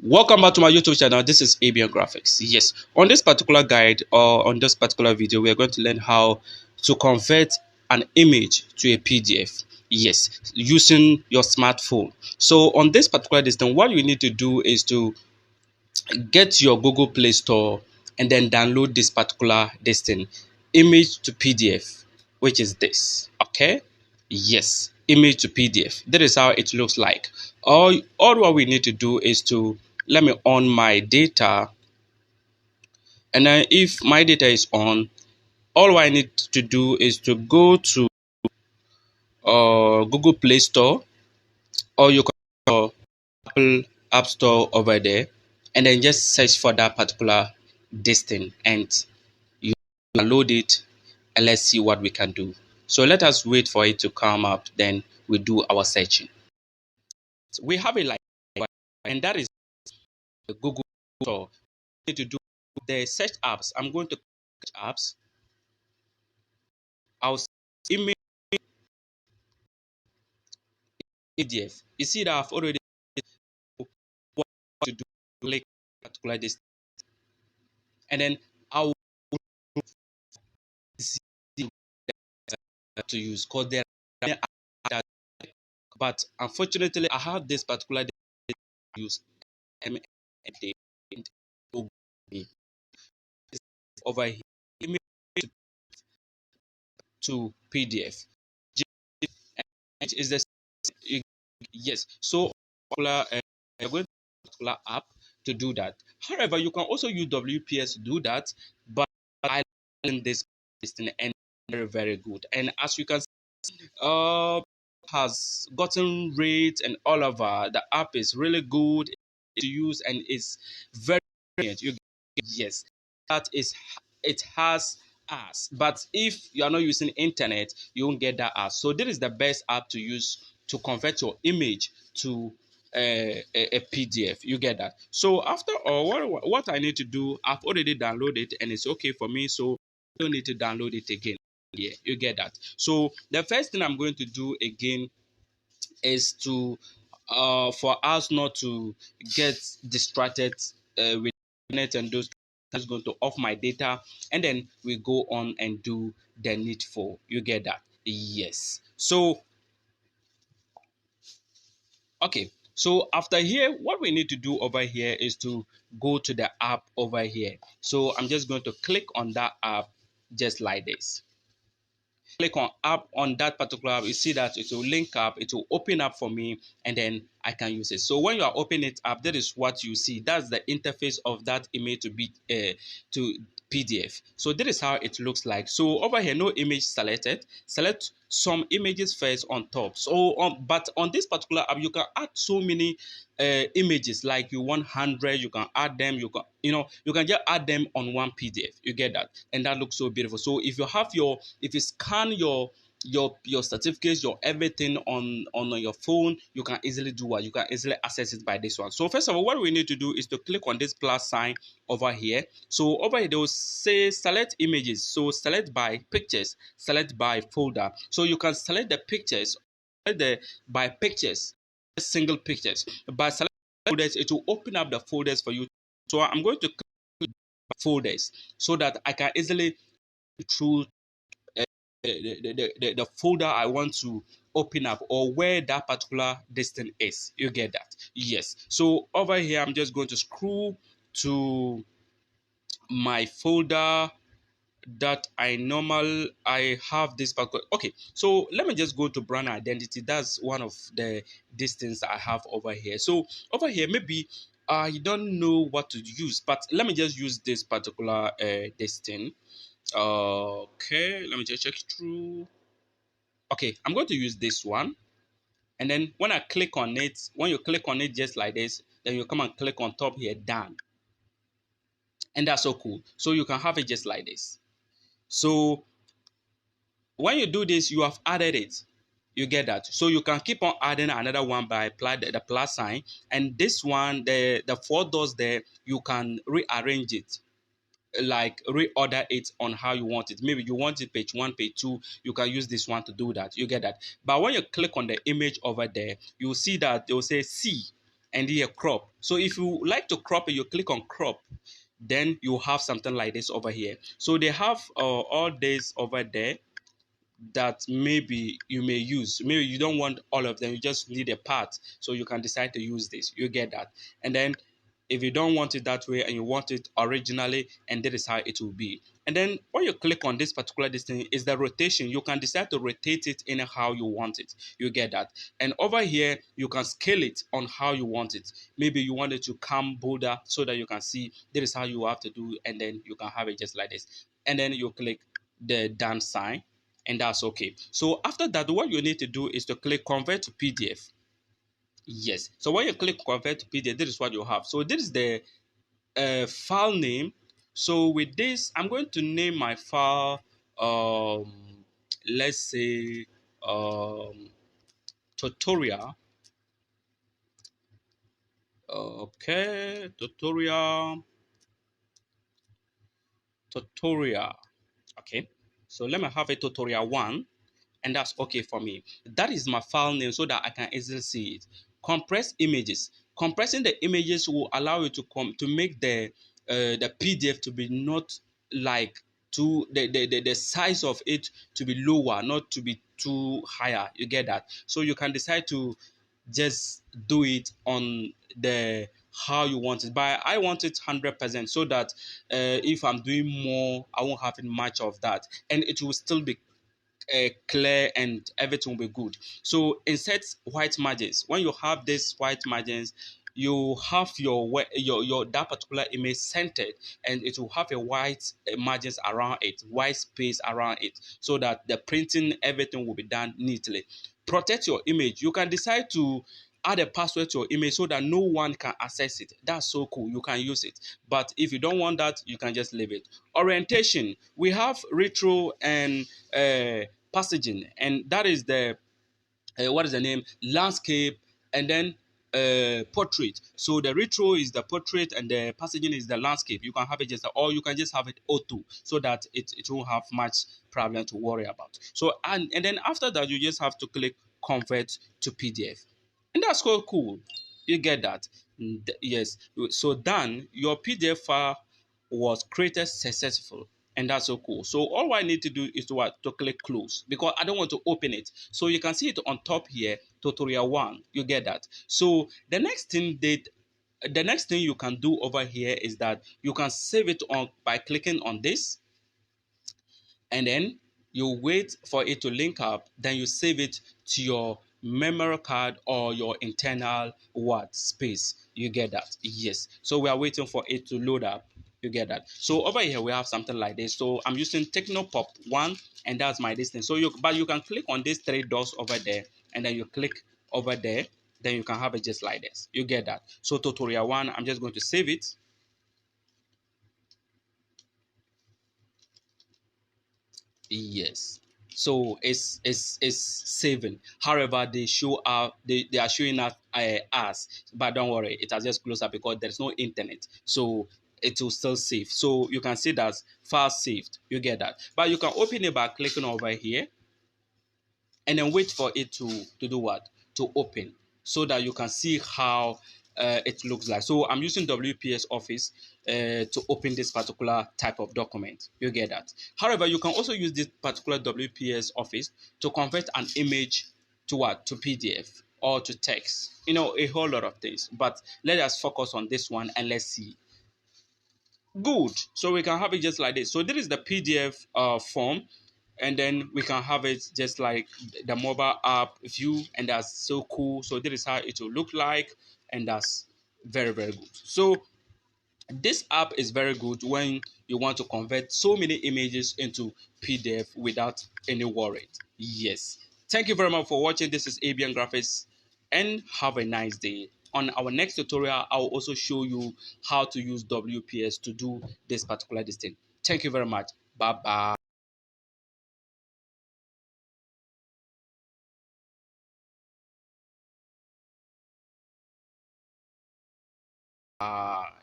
Welcome back to my YouTube channel. This is ABN Graphics. Yes, on this particular guide or on this particular video, we are going to learn how to convert an image to a PDF. Yes, using your smartphone. So on this particular distance, what you need to do is to get your Google Play Store and then download this particular distance, image to PDF, which is this. Okay. Yes, image to PDF. That is how it looks like. All what we need to do is to let me on my data, and then if my data is on, all I need to do is to go to Google Play Store, or you can go Apple App Store over there, and then just search for that particular distance, and you download it, and let's see what we can do. So let us wait for it to come up, then we do our searching. So we have a like, and that is the Google Store. We need to do the search apps. I'm going to search apps. I'll image PDF. You see that I've already what to do, click particular this, and then I'll see to use because there are, but unfortunately I have this particular use MND over here to PDF. Is the yes. So you're going to particular app to do that. However, you can also use WPS to do that, but I learned this and very good. And as you can see, has gotten rate and all over. The app is really good to use and it's very you yes, that is it has ads, but if you are not using internet you won't get that ad. So this is the best app to use to convert your image to a PDF. You get that? So after all, what I need to do, I've already downloaded and it's okay for me, so I don't need to download it again. Yeah, you get that? So the first thing I'm going to do again is to for us not to get distracted with internet and those. I'm just going to off my data and then we go on and do the needful. You get that? Yes. So okay, so after here, what we need to do over here is to go to the app over here. So I'm just going to click on that app just like this. Click on app on that particular app, you see that it will link up, it will open up for me, and then I can use it. So when you are opening it up, that is what you see. That's the interface of that image to be to PDF. So this is how it looks like. So over here, no image selected. Select some images first on top. So but on this particular app, you can add so many images. Like you want 100, you can add them. You can you can just add them on one PDF. You get that, and that looks so beautiful. So if you have if you scan your certificates, your everything on your phone, you can easily do what you can easily access it by this one. So first of all, what we need to do is to click on this plus sign over here. So over here they will say select images. So select by pictures, select by folder. So you can select the pictures by pictures, single pictures. By select folders, it will open up the folders for you. So I'm going to click folders so that I can easily through the folder I want to open up or where that particular distance is. You get that? Yes. So over here, I'm just going to scroll to my folder that I have this particular. Okay, so let me just go to brand identity. That's one of the distance I have over here. So over here, maybe I don't know what to use, but let me just use this particular distance. Okay, let me just check through. Okay, I'm going to use this one. And then when I click on it, when you click on it just like this, then you come and click on top here, done. And that's so cool. So you can have it just like this. So when you do this, you have added it. You get that? So you can keep on adding another one by apply the plus sign. And this one, the four dots there, you can rearrange it, like reorder it on how you want it. Maybe you want it page 1, page 2, you can use this one to do that. You get that? But when you click on the image over there, you'll see that they'll say C, and here crop. So if you like to crop it, you click on crop, then you have something like this over here. So they have all this over there that maybe you may use. Maybe you don't want all of them, you just need a part, so you can decide to use this. You get that. And then if you don't want it that way and you want it originally, and that is how it will be. And then when you click on this particular thing is the rotation. You can decide to rotate it in how you want it. You get that. And over here you can scale it on how you want it. Maybe you want it to come bolder so that you can see that is how you have to do, and then you can have it just like this. And then you click the done sign, and that's okay. So after that, what you need to do is to click convert to PDF. Yes. So when you click convert to PDF, this is what you have. So this is the file name. So with this, I'm going to name my file, let's say, tutorial. Okay, tutorial. Okay. So let me have a tutorial one, and that's okay for me. That is my file name so that I can easily see it. Compress images. Compressing the images will allow you to make the PDF to be not like the size of it to be lower, not to be too higher. You get that? So you can decide to just do it on the how you want it. But I want it 100% so that if I'm doing more, I won't have much of that, and it will still be clear and everything will be good. So insert white margins. When you have these white margins, you have your that particular image centered, and it will have a white margins around it, white space around it, so that the printing everything will be done neatly. Protect your image. You can decide to add a password to your image so that no one can access it. That's so cool. You can use it. But if you don't want that, you can just leave it. Orientation. We have retro and passaging, and that is the what is the name, landscape, and then portrait. So the retro is the portrait and the passaging is the landscape. You can have it just, or you can just have it auto, so that it won't have much problem to worry about. So and then after that, you just have to click convert to PDF, and that's so cool. You get that? Yes. So done, your PDF file was created successful, and that's so cool. So all I need to do is to what, to click close, because I don't want to open it. So you can see it on top here, tutorial one. You get that? So the next thing you can do over here is that you can save it on by clicking on this, and then you wait for it to link up, then you save it to your memory card or your internal what space. You get that? Yes. So we are waiting for it to load up. You get that? So over here we have something like this. So I'm using Technopop 1, and that's my distance. So you can click on these three dots over there, and then you click over there, then you can have it just like this. You get that? So tutorial 1, I'm just going to save it. Yes. So it's saving. However, they are showing us, but don't worry, it has just closed up because there's no internet. So it will still save. So you can see that file saved. You get that. But you can open it by clicking over here, and then wait for it to do what? To open, so that you can see how it looks like. So I'm using WPS Office to open this particular type of document. You get that. However, you can also use this particular WPS Office to convert an image to what? To PDF or to text. You know, a whole lot of things. But let us focus on this one and let's see. Good. So we can have it just like this. So this is the PDF form, and then we can have it just like the mobile app view, and that's so cool. So this is how it will look like, and that's very, very good. So this app is very good when you want to convert so many images into PDF without any worry. Yes. Thank you very much for watching. This is ABN Graphics, and have a nice day. On our next tutorial, I will also show you how to use WPS to do this particular thing. Thank you very much. Bye bye.